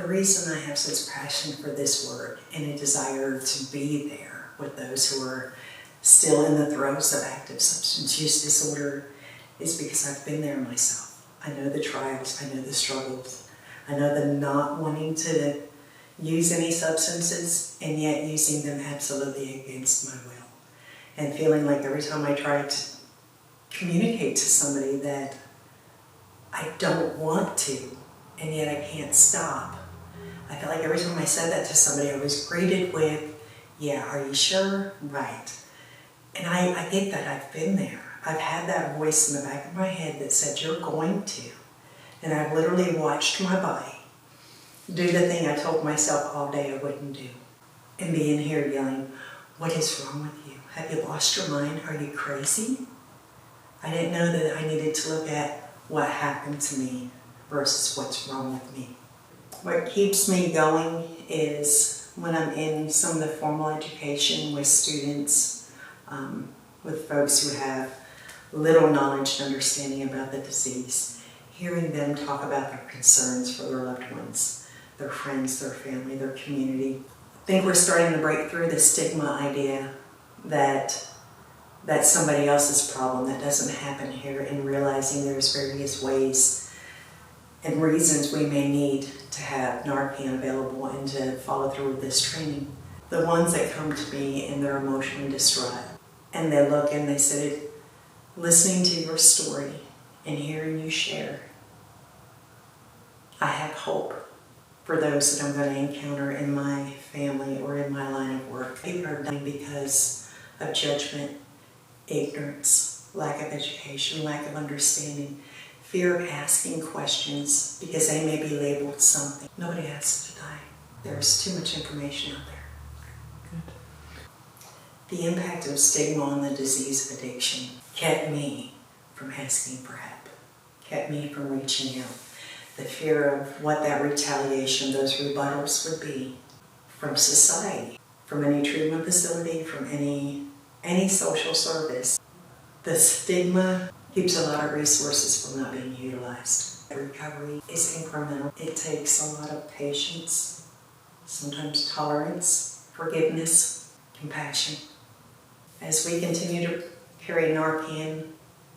reason I have such passion for this work and a desire to be there with those who are still in the throes of active substance use disorder is because I've been there myself. I know the trials, I know the struggles, I know the not wanting to use any substances and yet using them absolutely against my will. And feeling like every time I try to communicate to somebody that I don't want to, and yet I can't stop. I feel like every time I said that to somebody, I was greeted with, yeah, are you sure? Right. And I get that. I've been there. I've had that voice in the back of my head that said, you're going to. And I've literally watched my body do the thing I told myself all day I wouldn't do. And be in here yelling, what is wrong with you? Have you lost your mind? Are you crazy? I didn't know that I needed to look at what happened to me versus what's wrong with me. What keeps me going is when I'm in some of the formal education with students, with folks who have little knowledge and understanding about the disease, hearing them talk about their concerns for their loved ones, their friends, their family, their community. I think we're starting to break through the stigma idea that that's somebody else's problem, that doesn't happen here, and realizing there's various ways and reasons we may need to have Narcan available and to follow through with this training. The ones that come to me and they're emotionally distraught, and they look and they say, listening to your story and hearing you share, I have hope for those that I'm going to encounter in my family or in my line of work. People are dying because of judgment, ignorance, lack of education, lack of understanding, fear of asking questions because they may be labeled something. Nobody has to die. There's too much information out there. Good. The impact of stigma on the disease of addiction kept me from asking for help, kept me from reaching out. The fear of what that retaliation, those rebuttals would be from society, from any treatment facility, from any social service. The stigma keeps a lot of resources from not being utilized. Recovery is incremental. It takes a lot of patience, sometimes tolerance, forgiveness, compassion. As we continue to carry Narcan,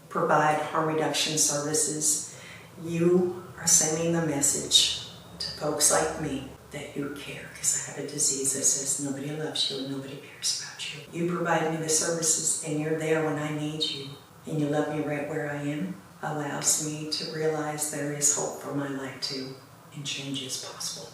provide harm reduction services, you are sending the message to folks like me that you care, because I have a disease that says nobody loves you and nobody cares about you. You provide me the services and you're there when I need you, and you love me right where I am, allows me to realize there is hope for my life too, and change is possible.